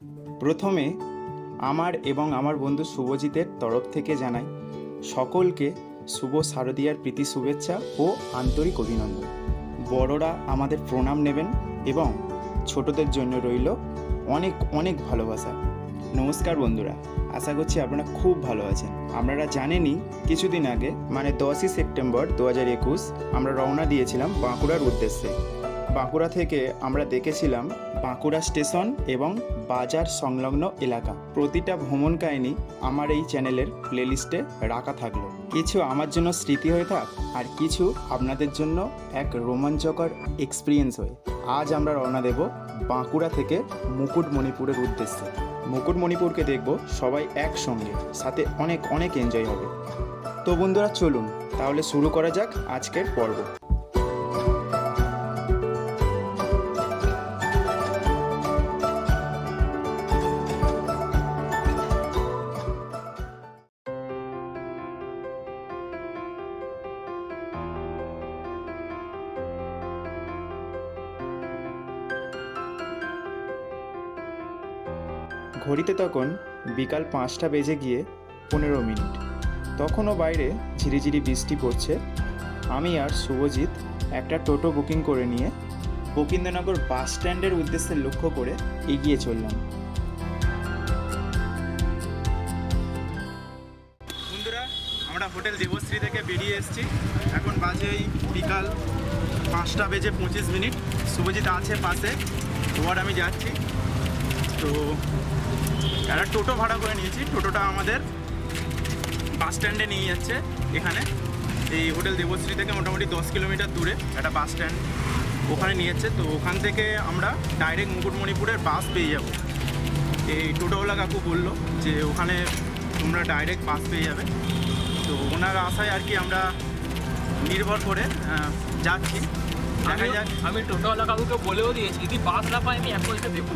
প্রথমে আমার এবং আমার বন্ধু শুভজিতের তরফ থেকে জানাই সকলকে শুভ শারদীয়ার প্রীতি শুভেচ্ছা ও আন্তরিক অভিনন্দন। বড়রা আমাদের প্রণাম নেবেন এবং ছোটদের জন্য রইল অনেক অনেক ভালোবাসা। নমস্কার বন্ধুরা, আশা করছি আপনারা খুব ভালো আছেন। আপনারা জানেনই কিছুদিন আগে মানে 10ই সেপ্টেম্বর 2021 আমরা রওনা দিয়েছিলাম বাঁকুড়ার উদ্দেশ্যে। বাঁকুড়া থেকে আমরা দেখেছিলাম বাঁকুড়া স্টেশন এবং বাজার সংলগ্ন এলাকা। প্রতিটা ভ্রমণ কাহিনী আমার এই চ্যানেলের প্লেলিস্টে রাখা থাকলো। কিছু আমার জন্য স্মৃতি হয়ে থাক আর কিছু আপনাদের জন্য এক রোমাঞ্চকর এক্সপিরিয়েন্স হয়ে। আজ আমরা রওনা দেব বাঁকুড়া থেকে মুকুটমণিপুরের উদ্দেশ্যে। মুকুটমণিপুরকে দেখব সবাই একসঙ্গে, সাথে অনেক অনেক এনজয় হবে। তো বন্ধুরা চলুন তাহলে শুরু করা যাক আজকের পর্ব। ঘড়িতে তখন বিকাল 5টা বেজে গিয়ে 15 মিনিট। তখনও বাইরে ঝিরিঝিরি বৃষ্টি পড়ছে। আমি আর শুভজিৎ একটা টোটো বুকিং করে নিয়ে বকিন্দনগর বাস স্ট্যান্ডের উদ্দেশ্যে লক্ষ্য করে এগিয়ে চললাম। বন্ধুরা, আমরা হোটেল দেবশ্রী থেকে বেরিয়ে এসেছি। এখন বাজে ওই বিকাল 5টা বেজে 25 মিনিট। শুভজিৎ আছে পাশে, ওবার আমি যাচ্ছি। তো একটা টোটো ভাড়া করে নিয়েছি। টোটোটা আমাদের বাস স্ট্যান্ডে নিয়ে যাচ্ছে। এখানে এই হোটেল দেবশ্রী থেকে মোটামুটি 10 কিলোমিটার দূরে একটা বাস স্ট্যান্ড, ওখানে নিয়ে যাচ্ছে। তো ওখান থেকে আমরা ডাইরেক্ট মুকুটমণিপুরের বাস পেয়ে যাব। এই টোটোওয়ালা কাকু বললো যে ওখানে তোমরা ডাইরেক্ট বাস পেয়ে যাবে। তো ওনার আশায় আর কি আমরা নির্ভর করে যাচ্ছি। দেখা যাক। আমি টোটোওয়ালা কাকুকে বলেও দিয়েছি যদি বাস না পাই আমি 1 পয়সা দেবো।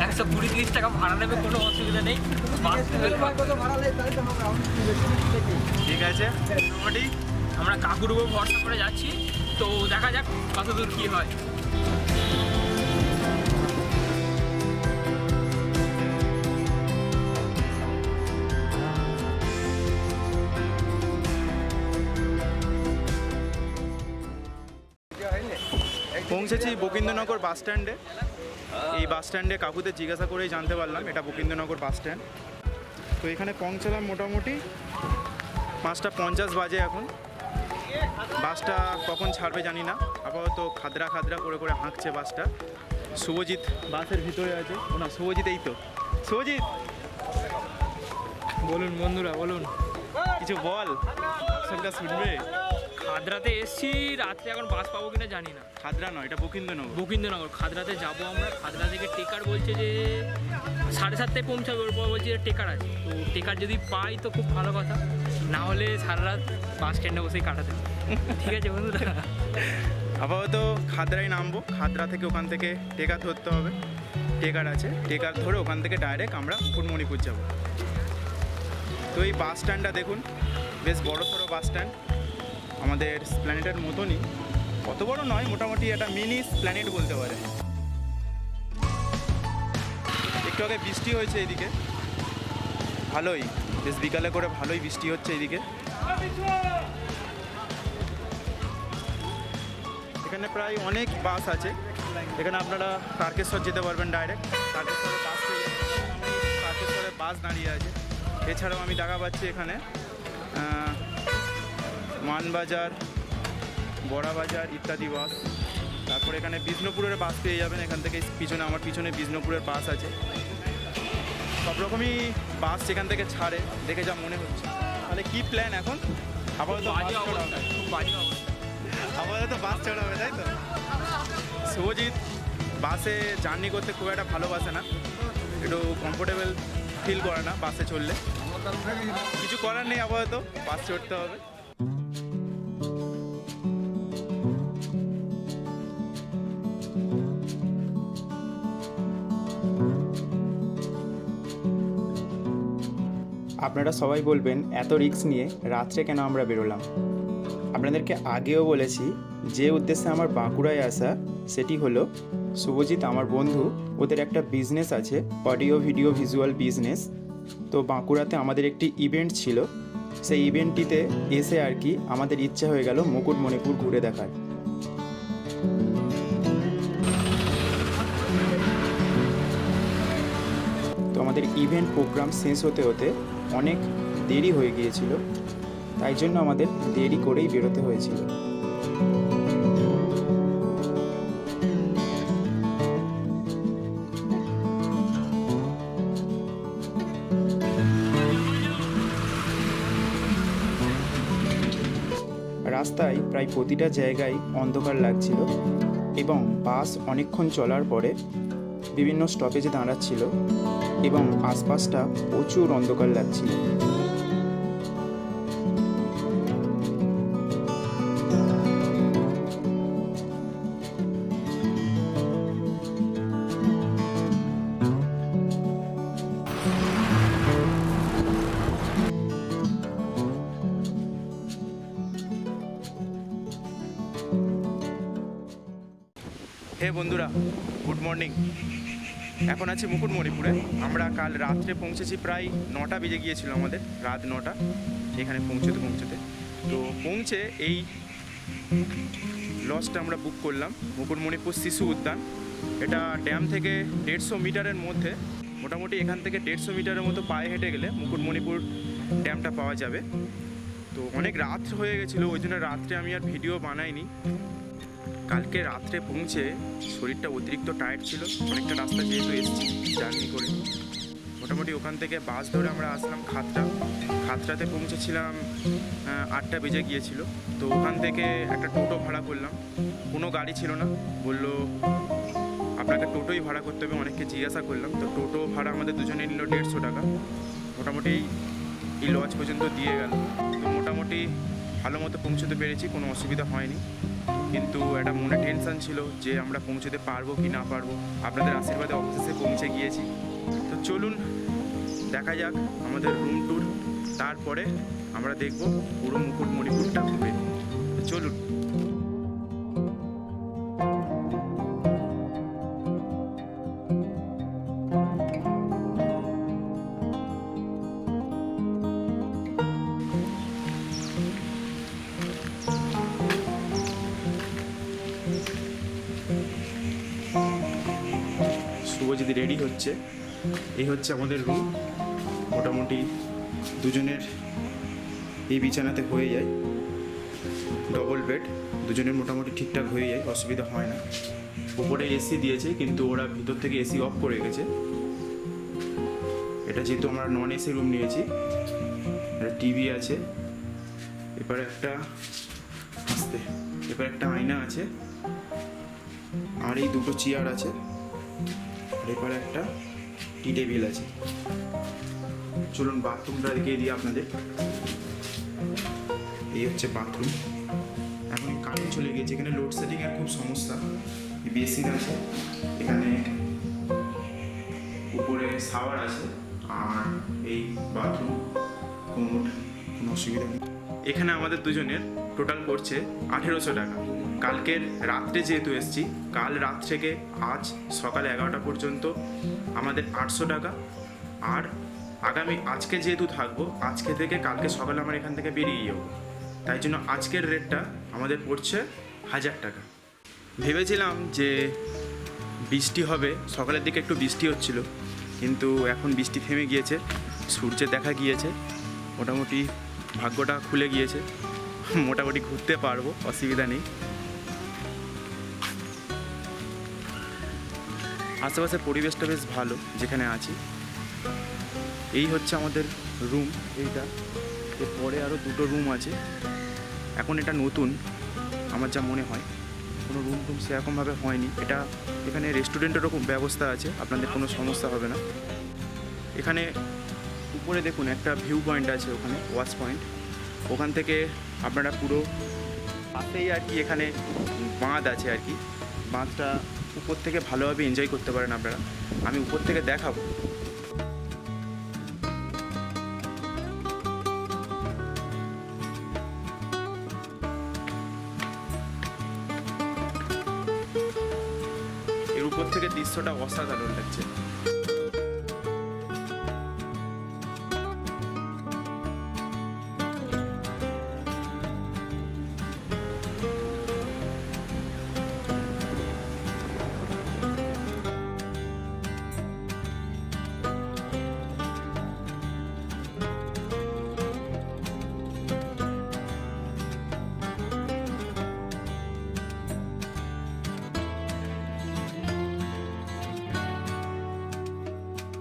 120-30 টাকা ভাড়া নেবে, কোনো অসুবিধা নেই। ঠিক আছে, মোটামুটি আমরা কাকুর উপর ভরসা করে যাচ্ছি। তো দেখা যাক কত দূর কী হয়। পৌঁছেছি বকিন্দনগর বাস স্ট্যান্ডে। এই বাস স্ট্যান্ডে কাকুদের জিজ্ঞাসা করেই জানতে পারলাম এটা বকিন্দনগর বাস স্ট্যান্ড। তো এখানে পৌঁছালাম মোটামুটি 5টা 50 বাজে। এখন বাসটা কখন ছাড়বে জানি না। আপাতত খাদরা খাদরা করে করে হাঁকছে বাসটা। শুভজিৎ বাসের ভিতরে আছে। না, শুভজিৎ এই তো। শুভজিৎ বলুন বন্ধুরা, বলুন কিছু বল, সবটা শুনবে। খাদরাতে এসছি, রাত্রে এখন বাস পাবো কিনা জানি না। খাদরা নয়, এটা বকিন্দনগর। বকিন্দনগর খাদরাতে যাবো আমরা। খাদরা থেকে টেকার বলছে যে 7:30টায় পৌঁছাবে। ওর পর বলছে যে টেকার আছে। তো টেকার যদি পাই তো খুব ভালো কথা, না হলে সারা রাত বাস স্ট্যান্ডে বসেই কাটাতে হবে। ঠিক আছে বন্ধুরা, আপাতত খাদরায় নামবো। খাদরা থেকে ওখান থেকে টেকার ধরতে হবে। টেকার আছে, টেকার ধরে ওখান থেকে ডাইরেক্ট আমরা মুকুটমণিপুর যাব। তো এই বাস স্ট্যান্ডটা দেখুন, বেশ বড় সড়ো বাস স্ট্যান্ড। আমাদের স্প্ল্যানেটের মতনই, অত বড় নয়, মোটামুটি একটা মিনি স্প্ল্যানেট বলতে পারে। একটু আগে বৃষ্টি হয়েছে এদিকে, ভালোই, বেশ বিকালে করে ভালোই বৃষ্টি হচ্ছে এদিকে। এখানে প্রায় অনেক বাস আছে। এখানে আপনারা তারকেশ্বর যেতে পারবেন ডাইরেক্ট। তারকেশ্বরে বাস পেয়ে যাবেন। তারকেশ্বরে বাস দাঁড়িয়ে আছে। এছাড়াও আমি দেখা পাচ্ছি এখানে মানবাজার, বড়াবাজার ইত্যাদি বাস। তারপর এখানে বিষ্ণুপুরের বাস পেয়ে যাবেন। এখান থেকে পিছনে, আমার পিছনে বিষ্ণুপুরের বাস আছে। সব রকমই বাস সেখান থেকে ছাড়ে, দেখে যা মনে হচ্ছে। তাহলে কি প্ল্যান এখন? আপাতত বাস চড়া হবে। খুব বাজে অবস্থা। আপাতত বাস চড়া হবে, তাই তো? শুভজিৎ বাসে জার্নি করতে খুব একটা ভালোবাসে না, একটু কমফোর্টেবল ফিল করে না বাসে চললে। কিছু করার নেই, আপাতত বাস চড়তে হবে। আপনারা সবাই বলবেন এত রিস্ক নিয়ে রাত্রে কেন আমরা বেরোলাম। আপনাদেরকে আগেও বলেছি যে উদ্দেশ্যে আমার বাঁকুড়ায় আসা সেটি হলো শুভজিৎ আমার বন্ধু, ওদের একটা বিজনেস আছে, অডিও ভিডিও ভিজুয়াল বিজনেস। তো বাঁকুড়াতে আমাদের একটি ইভেন্ট ছিল, সেই ইভেন্টটিতে এসে আর কি আমাদের ইচ্ছা হয়ে গেল মুকুটমণিপুর ঘুরে দেখার। তো আমাদের ইভেন্ট প্রোগ্রাম শেষ হতে হতে অনেক দেরি হয়ে গিয়েছিল, তাই জন্য আমাদের দেরি করেই বেরোতে হয়েছিল। রাস্তায় প্রায় প্রতিটা জায়গায় অন্ধকার লাগছিল এবং বাস অনেকক্ষণ চলার পরে বিভিন্ন স্টপেজে দাঁড়াচ্ছিল এবং আশপাশটা প্রচুর অন্ধকার লাগছিল। হে বন্ধুরা, গুড মর্নিং। এখন আছি মুকুটমণিপুরে। আমরা কাল রাত্রে পৌঁছেছি, প্রায় 9টা বেজে গিয়েছিল আমাদের, রাত 9টা এখানে পৌঁছতে। তো পৌঁছে এই লজটা আমরা বুক করলাম, মুকুটমণিপুর শিশু উদ্যান। এটা ড্যাম থেকে 150 মিটারের মধ্যে, মোটামুটি এখান থেকে 150 মিটারের মতো পায়ে হেঁটে গেলে মুকুটমণিপুর ড্যামটা পাওয়া যাবে। তো অনেক রাত হয়ে গেছিলো, ওই জন্য রাত্রে আমি আর ভিডিও বানাইনি। কালকে রাত্রে পৌঁছে শরীরটা অতিরিক্ত টায়ার্ড ছিল, অনেকটা রাস্তা যেহেতু এসেছি জার্নি করে। মোটামুটি ওখান থেকে বাস ধরে আমরা আসলাম খাতড়াতে পৌঁছেছিলাম 8টা বেজে গিয়েছিল। তো ওখান থেকে একটা টোটো ভাড়া করলাম, কোনো গাড়ি ছিল না, বললো আপনাকে টোটোই ভাড়া করতে হবে। অনেককে জিজ্ঞাসা করলাম, তো টোটো ভাড়া আমাদের দুজনে নিল 150 টাকা। মোটামুটি এই লজ পর্যন্ত দিয়ে গেল। তো মোটামুটি ভালো মতো পৌঁছতে পেরেছি, কোনো অসুবিধা হয়নি। কিন্তু একটা মনে টেনশান ছিল যে আমরা পৌঁছতে পারবো কি না পারবো। আপনাদের আশীর্বাদে অবশেষে পৌঁছে গিয়েছি। তো চলুন দেখা যাক আমাদের রুম ট্যুর, তারপরে আমরা দেখব পুরো মুকুটমণিপুরটা ঘুরে। তো চলুন। শুভজিৎ রেডি হচ্ছে, এই হচ্ছে আমাদের রুম। মোটামুটি দুজনের এই বিছানাতে হয়ে যায়, ডবল বেড, দুজনের মোটামুটি ঠিকঠাক হয়ে যায়, অসুবিধা হয় না। উপরে এসি দিয়েছে, কিন্তু ওরা ভিতর থেকে এসি অফ করে গেছে। এটা যেহেতু আমরা নন এসি রুম নিয়েছি, একটা টিভি আছে, এবারে একটা আয়না আছে, আর এই দুটো চেয়ার আছে, এরপরে একটা টি টেবিল আছে। চলুন বাথরুমটা দেখিয়ে দিই আপনাদের। এই হচ্ছে বাথরুম। এখন কারেন্ট চলে গিয়েছে, এখানে লোডশেডিংয়ের খুব সমস্যা। বেসিন আছে, এখানে উপরে শাওয়ার আছে, আর এই বাথরুম, কোমোড, কোনো অসুবিধা নেই। এখানে আমাদের দুজনের টোটাল পড়ছে 1800 টাকা। কালকের রাত্রে যেহেতু এসেছি, কাল রাত থেকে আজ সকাল 11টা পর্যন্ত আমাদের 800 টাকা। আর আজকে যেহেতু থাকবো, আজকে থেকে কালকে সকালে আমরা এখান থেকে বেরিয়ে যাবো, তাই জন্য আজকের রেটটা আমাদের পড়ছে 1000 টাকা। ভেবেছিলাম যে বৃষ্টি হবে, সকালের দিকে একটু বৃষ্টি হচ্ছিল, কিন্তু এখন বৃষ্টি থেমে গিয়েছে, সূর্যের দেখা গিয়েছে, মোটামুটি ভাগ্যটা খুলে গিয়েছে, মোটামুটি ঘুরতে পারবো, অসুবিধা নেই। আশেপাশে পরিবেশটা বেশ ভালো যেখানে আছি। এই হচ্ছে আমাদের রুম, এইটা। এরপরে আরও দুটো রুম আছে, এখন এটা নতুন আমার যা মনে হয়, কোনো রুম টুম সেরকমভাবে হয়নি। এখানে রেস্টুরেন্টেরও খুব ব্যবস্থা আছে, আপনাদের কোনো সমস্যা হবে না। এখানে উপরে দেখুন একটা ভিউ পয়েন্ট আছে, ওখানে ওয়াচ পয়েন্ট, ওখান থেকে আপনারা পুরো পাশেই আর কি এখানে বাঁধ আছে আর কি, বাঁধটা উপর থেকে ভালোভাবে এনজয় করতে পারেন আপনারা। আমি উপর থেকে দেখাবো। সকালের দৃশ্যটা অসাধারণ লাগছে।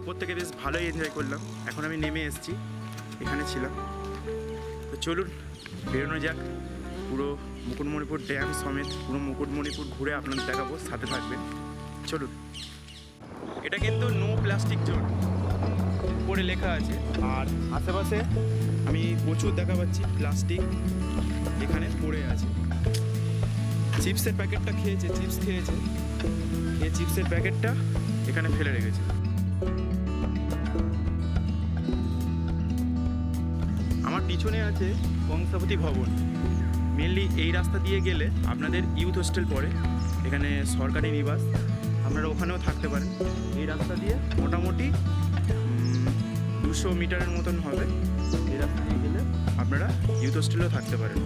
প্রত্যেকে বেশ ভালোই এনজয় করলাম। এখন আমি নেমে এসেছি, এখানে ছিলাম। তো চলুন বেরোনো যাক, পুরো মুকুটমণিপুর ড্যাম সমেত পুরো মুকুটমণিপুর ঘুরে আপনাদের দেখাবো, সাথে থাকবেন। চলুন। এটা কিন্তু নো প্লাস্টিক জোন উপরে লেখা আছে, আর আশেপাশে আমি প্রচুর দেখা পাচ্ছি প্লাস্টিক এখানে পড়ে আছে। চিপসের প্যাকেটটা খেয়েছে, চিপস খেয়েছে, এই চিপসের প্যাকেটটা এখানে ফেলে রেখেছে। আমার পিছনে আছে কংসাবতী ভবন। মেনলি এই রাস্তা দিয়ে গেলে আপনাদের ইউথ হোস্টেল পড়ে, এখানে সরকারি নিবাস, আপনারা ওখানেও থাকতে পারেন। এই রাস্তা দিয়ে মোটামুটি 200 মিটারের মতন হবে। এই রাস্তা দিয়ে গেলে আপনারা ইউথ হোস্টেলেও থাকতে পারেন।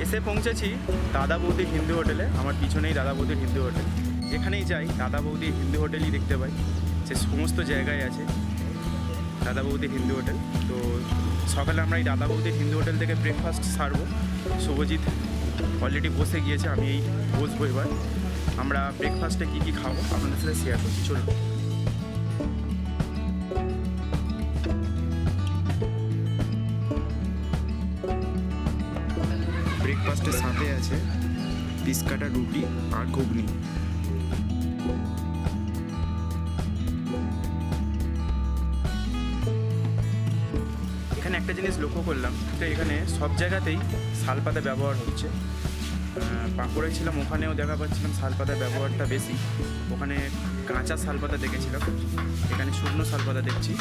এসে পৌঁছেছি দাদা বৌদি হিন্দু হোটেলে। আমার পিছনেই দাদা বৌদির হিন্দু হোটেল। যেখানেই যাই দাদা বৌদি হিন্দু হোটেলই দেখতে পাই, সে সমস্ত জায়গায় আছে দাদা বৌদির হিন্দু হোটেল। তো সকালে আমরা এই দাদা বৌদির হিন্দু হোটেল থেকে ব্রেকফাস্ট সারবো। শুভজিৎ অলরেডি বসে গিয়েছে, আমি এই বসবো। এবার আমরা ব্রেকফাস্টে কী কী খাবো আপনাদের সাথে শেয়ার করছি, চলুন। ব্রেকফাস্টের সাথে আছে পিস কাটা রুটি আর ঘুগনি। এখানে একটা জিনিস লক্ষ্য করলাম, তো এখানে সব জায়গাতেই শালপাতা ব্যবহার হচ্ছে। বাঁকুড়ায় ছিলাম, ওখানেও দেখা পাচ্ছিলাম শালপাতার ব্যবহারটা বেশি। ওখানে কাঁচা শালপাতা দেখেছিলাম, এখানে শুকনো শালপাতা দেখছি।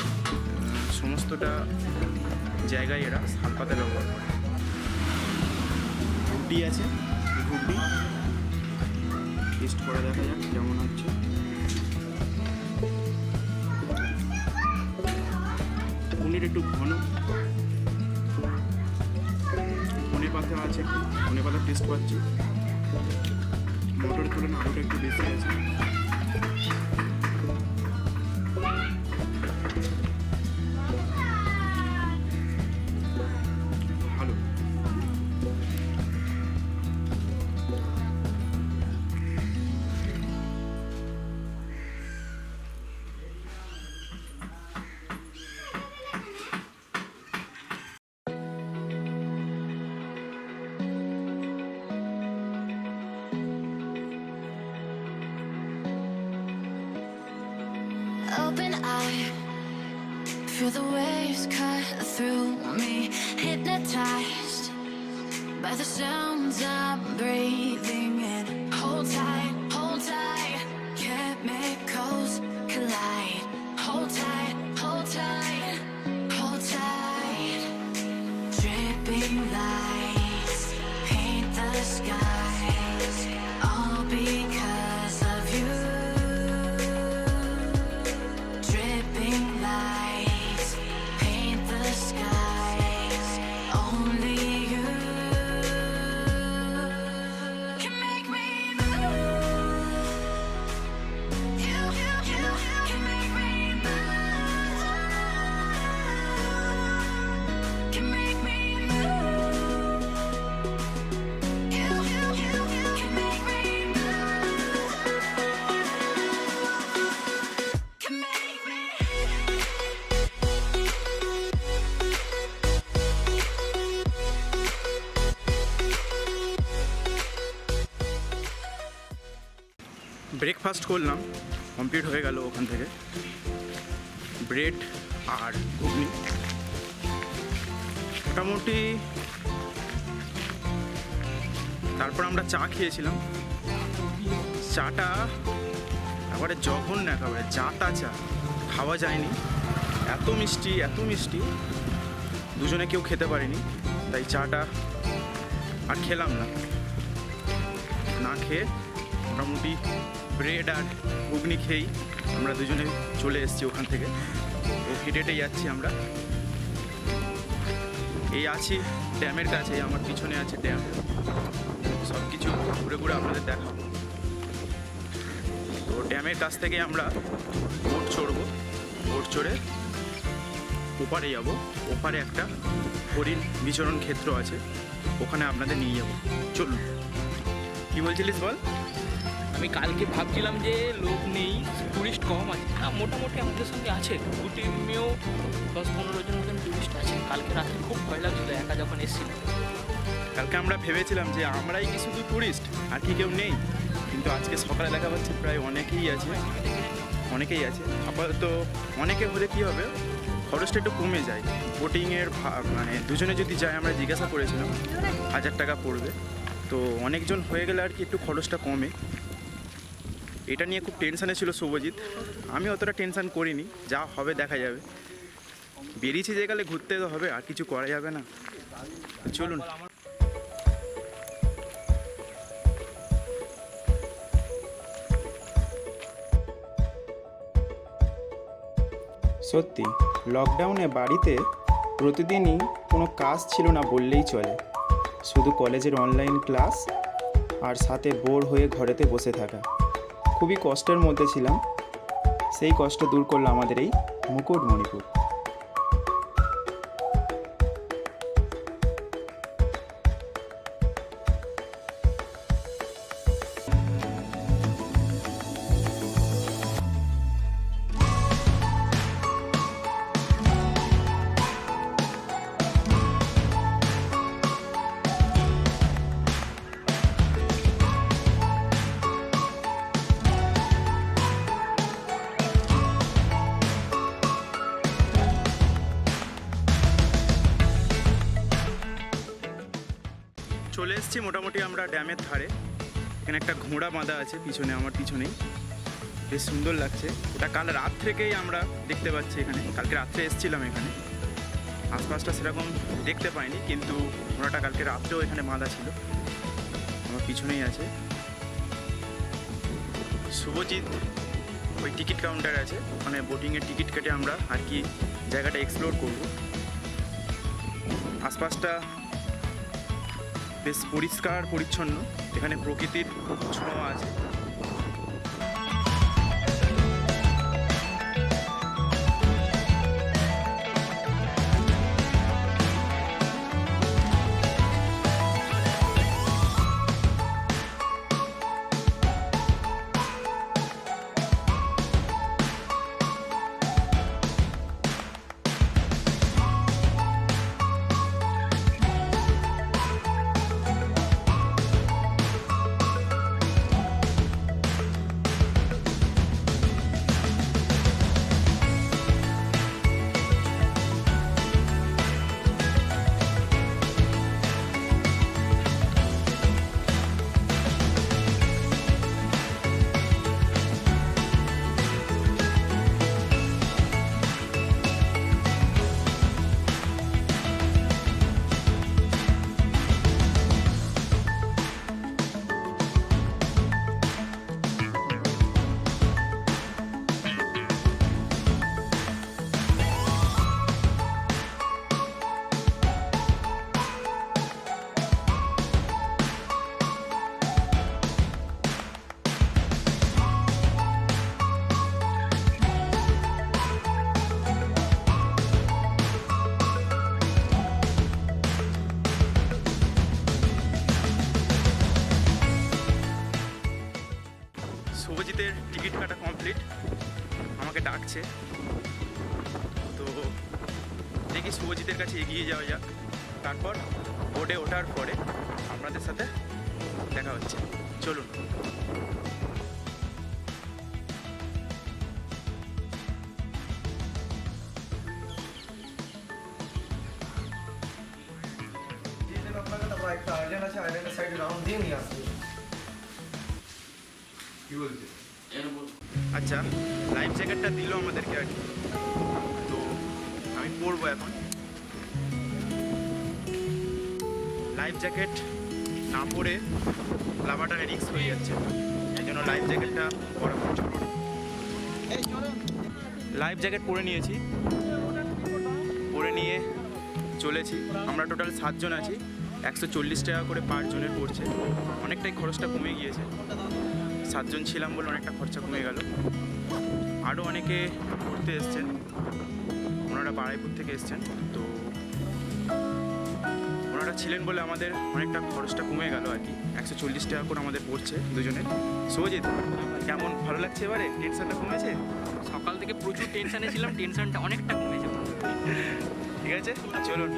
সমস্তটা জায়গায় এরা শালপাতা ব্যবহার করে। রুটি আছে, ঘুগনি টেস্ট করে দেখা যাক কেমন হচ্ছে। পনির একটু ঘন, ধনে পাতা আছে, ধনে পাতার টেস্ট পাচ্ছি। মটরের তুলনায় আলুটা একটু বেশি আছে। ভালো। Open eye, feel the waves cut through me, hypnotized by the sounds I'm breathing in. Hold tight, chemicals collide. Hold tight, hold tight, hold tight. Dripping lights paint the skies, all because of you. Dripping lights paint the skies, only you can make me move. You can make me move. Can make me move. You can make me move. Can make me. Breakfast করলাম, complete হয়ে গেল। ওখান থেকে bread আর ঘুগনি মোটামুটি। তারপর আমরা চা খেয়েছিলাম। চাটা একেবারে জঘন্য, একেবারে জাতা চা, খাওয়া যায়নি। এত মিষ্টি, এত মিষ্টি, দুজনে কেউ খেতে পারেনি, তাই চাটা আর খেলাম না। না খেয়ে মোটামুটি ব্রেড আর ঘুগনি খেয়েই আমরা দুজনে চলে এসেছি ওখান থেকে। তো হেঁটে হেঁটে যাচ্ছি আমরা। এই আছি ড্যামের কাছে, আমার পিছনে আছে ড্যাম। সব কিছু ঘুরে ঘুরে আপনাদের দেখাবো। তো ড্যামের কাছ থেকে আমরা বোট চড়বো, বোট চড়ে ওপারে যাব। ওপারে একটা হরিণ বিচরণ ক্ষেত্র আছে, ওখানে আপনাদের নিয়ে যাব। চলুন। কি বলছিলিস বল? আমি কালকে ভাবছিলাম যে লোক নেই, টুরিস্ট কম আছে, না মোটামুটি আমাদের সঙ্গে আছে। দু টিমেও 10-15 জন মতন টুরিস্ট আছে। কালকে রাত্রে খুব ভয় লাগছিল একা যখন এসেছিলাম। কালকে আমরা ভেবেছিলাম যে আমরাই কি শুধু টুরিস্ট, আর কি কেউ নেই, কিন্তু আজকে সকালে দেখা পাচ্ছে প্রায় অনেকেই আছে, অনেকেই আছে। আপাতত অনেকে হলে কী হবে, খরচটা একটু কমে যায়। বোটিংয়ের মানে দুজনে যদি যায়, আমরা জিজ্ঞাসা করেছিলাম 1000 টাকা পড়বে। তো অনেকজন হয়ে গেলে আর কি একটু খরচটা কমে। এটা নিয়ে খুব টেনশানে ছিল শুভজিৎ, আমি অতটা টেনশান করিনি, যা হবে দেখা যাবে। বেরিয়েছি যে গেলে ঘুরতে তো হবে, আর কিছু করা যাবে না। চলুন। সত্যি লকডাউনে বাড়িতে প্রতিদিনই কোনো কাজ ছিল না বললেই চলে। শুধু কলেজের অনলাইন ক্লাস আর সাথে বোর হয়ে ঘরেতে বসে থাকা। খুবই কষ্টের মধ্যে ছিলাম। সেই কষ্ট দূর করলো আমাদের এই মুকুটমণিপুর। চলে এসেছি মোটামুটি আমরা ড্যামের ধারে। এখানে একটা ঘোড়া বাঁধা আছে পিছনে, আমার পিছনেই, বেশ সুন্দর লাগছে। এটা কাল রাত থেকেই আমরা দেখতে পাচ্ছি এখানে। কালকে রাত্রে এসেছিলাম এখানে, আশপাশটা সেরকম দেখতে পাইনি, কিন্তু ঘোড়াটা কালকে রাত্রেও এখানে বাঁধা ছিল। আমার পিছনেই আছে শুভজিৎ। ওই টিকিট কাউন্টার আছে, ওখানে বোটিংয়ের টিকিট কেটে আমরা আর কি জায়গাটা এক্সপ্লোর করব। আশপাশটা বেশ পরিষ্কার পরিচ্ছন্ন, এখানে প্রকৃতির ছোঁয়া আছে। শুভজিতের টিকিট কাটা কমপ্লিট, আমাকে ডাকছে। তো দেখি শুভজিতের কাছে এগিয়ে যাওয়া যাক, তারপর বোটে ওঠার পরে আপনাদের সাথে দেখা হচ্ছে। চলুন। আচ্ছা, লাইফ জ্যাকেটটা দিল আমাদেরকে আর কি, তো আমি পরবো এখন। লাইফ জ্যাকেট না পড়ে লাভাটা রিস্ক হয়ে যাচ্ছে, এই জন্য লাইফ জ্যাকেটটা পরা খুব জরুরি। লাইফ জ্যাকেট পরে নিয়েছি, পরে নিয়ে চলেছি। আমরা টোটাল 7 জন আছি, 140 টাকা করে পার জনের পড়ছে। অনেকটাই খরচটা কমে গিয়েছে, 7 জন ছিলাম বলে অনেকটা খরচা কমে গেল। আরও অনেকে ঘুরতে এসছেন, ওনারা বারাইপুর থেকে এসছেন, তো ওনারা ছিলেন বলে আমাদের অনেকটা খরচটা কমে গেল আর কি। 140 টাকা করে আমাদের পড়ছে দুজনের। শুভজিৎ, কেমন ভালো লাগছে এবারে? টেনশনটা কমেছে? সকাল থেকে প্রচুর টেনশনে ছিলাম, টেনশনটা অনেকটা কমেছে। ঠিক আছে, চলুন।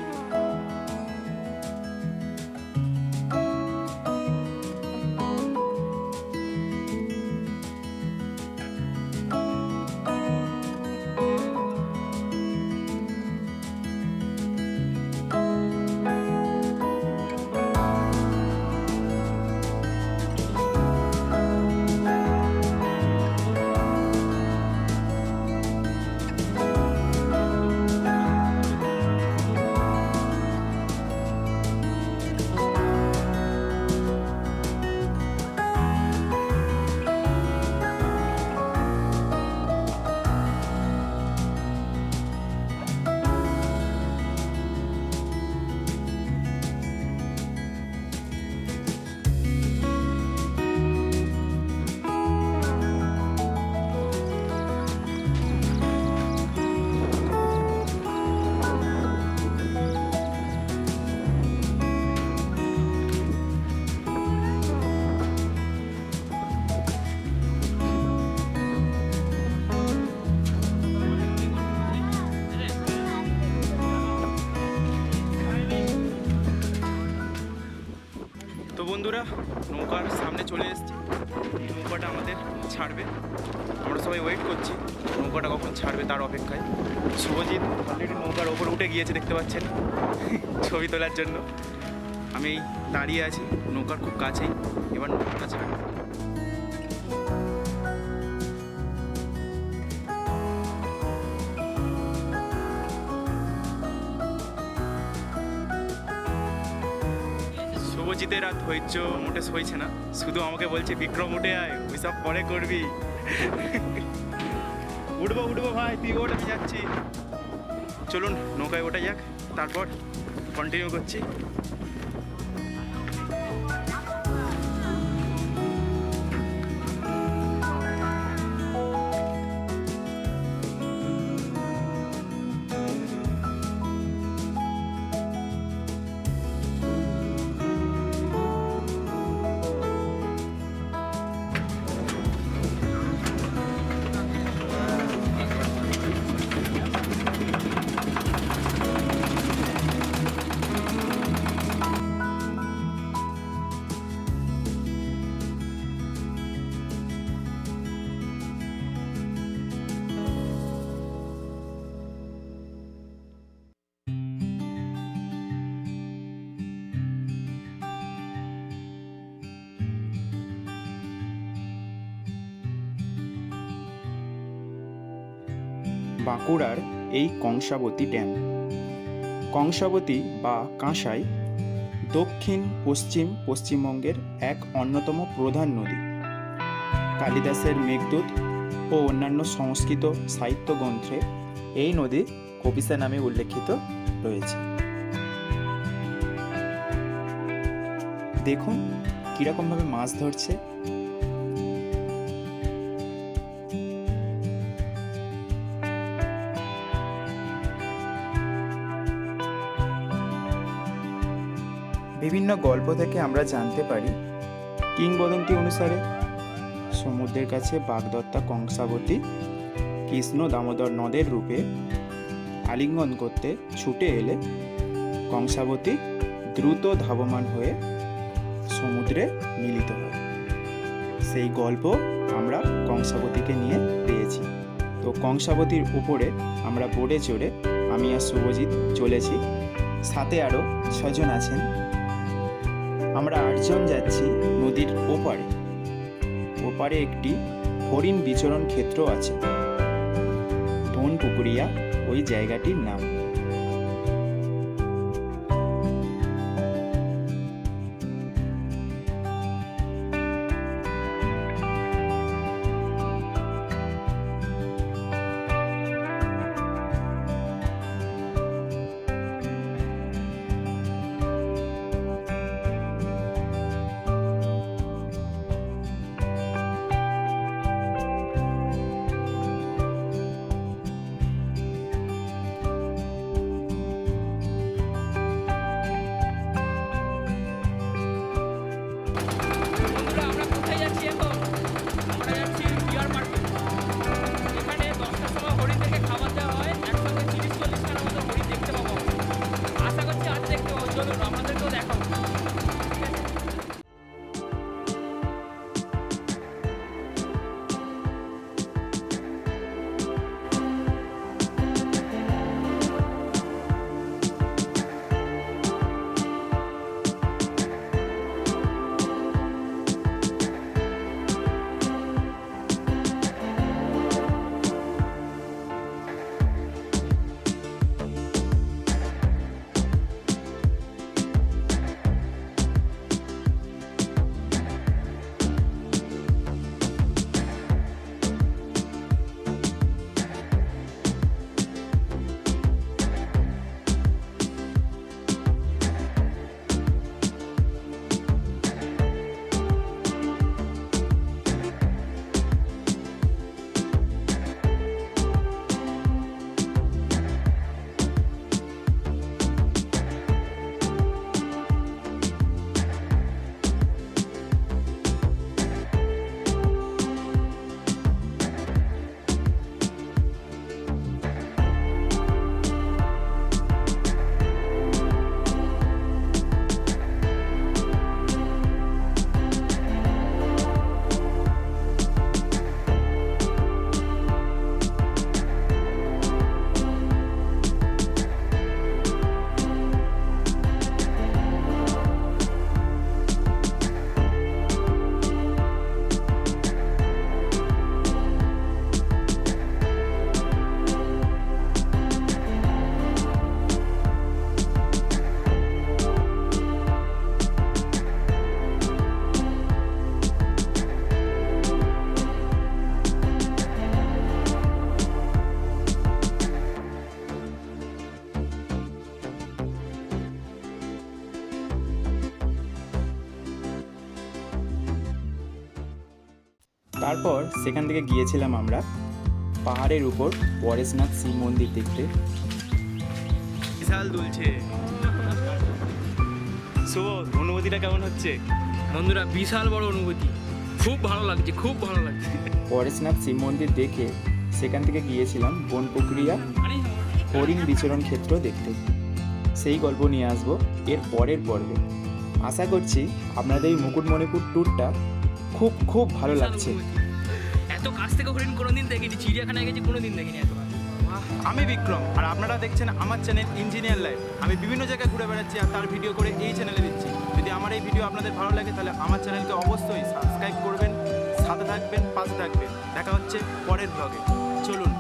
তো বন্ধুরা, নৌকার সামনে চলে এসেছি। নৌকাটা আমাদের ছাড়বে, আমরা সবাই ওয়েট করছি নৌকাটা কখন ছাড়বে তার অপেক্ষায়। শুভজিৎ অলরেডি নৌকার ওপর উঠে গিয়েছে, দেখতে পাচ্ছেন, ছবি তোলার জন্য। আমি দাঁড়িয়ে আছি নৌকার খুব কাছেই, এবার নৌকাটা ছাড়বে। শুভজিতের আর ধৈর্য মোটে সইছে না, শুধু আমাকে বলছে বিক্রম উঠে আয়, ওইসব পরে করবি। উঠবো উঠবো ভাই, তুই ওঠ, আমি যাচ্ছি। চলুন নৌকায় ওঠা যাক, তারপর কন্টিনিউ করছি। বাঁকুড়ার এই কংসাবতী ড্যাম। কংসাবতী বা কাঁসাই দক্ষিণ পশ্চিমবঙ্গের এক অন্যতম প্রধান নদী। কালিদাসের মেঘদূত ও অন্যান্য সংস্কৃত সাহিত্য গ্রন্থে এই নদী কপিসা নামে উল্লেখিত রয়েছে। দেখুন কিরকমভাবে মাছ ধরছে। বিভিন্ন গল্প থেকে আমরা জানতে পারি, কিংবদন্তি অনুসারে সমুদ্রের কাছে বাগদত্তা কংসাবতী কৃষ্ণ দামোদর নদের রূপে আলিঙ্গন করতে ছুটে এলে কংসাবতী দ্রুত ধাবমান হয়ে সমুদ্রে মিলিত হয়। সেই গল্প আমরা কংসাবতীকে নিয়ে পেয়েছি। তো কংসাবতীর উপরে আমরা বোটে চড়ে আমি আর শুভজিৎ চলেছি, সাথে আরও 6 জন আছেন। আমরা 8 জন যাচ্ছি নদীর ওপারে। ওপারে একটি হরিণ বিচরণ ক্ষেত্র আছে, ধনপুকুরিয়া ওই জায়গাটির নাম। তারপর সেখান থেকে গিয়েছিলাম আমরা পাহাড়ের উপর পরেশনাথ শিব মন্দির দেখতে। বিশাল দুলছে। শুভ, অনুভূতিটা কেমন হচ্ছে? বন্ধুরা বিশাল বড় অনুভূতি, খুব ভালো লাগছে, খুব ভালো লাগছে। পরেশনাথ শিব মন্দির দেখে সেখান থেকে গিয়েছিলাম বনপুকুরিয়া হরিণ বিচরণ ক্ষেত্র দেখতে। সেই গল্প নিয়ে আসবো এর পরের পর্বে। আশা করছি আপনাদের এই মুকুটমণিপুর ট্যুরটা খুব খুব ভালো বিশাল লাগছে। অনুভূতি। এত কাছ থেকে হরিণ কোনোদিন দেখিনি, চিড়িয়াখানায় গেছি কোনোদিন দেখিনি এত কাছ। আমি বিক্রম, আর আপনারা দেখছেন আমার চ্যানেল ইঞ্জিনিয়ার লাইফ। আমি বিভিন্ন জায়গায় ঘুরে বেড়াচ্ছি আর তার ভিডিও করে এই চ্যানেলে দিচ্ছি। যদি আমার এই ভিডিও আপনাদের ভালো লাগে তাহলে আমার চ্যানেলকে অবশ্যই সাবস্ক্রাইব করবেন, সাথে থাকবেন, পাশে থাকবেন। দেখা হচ্ছে পরের ব্লগে। চলুন।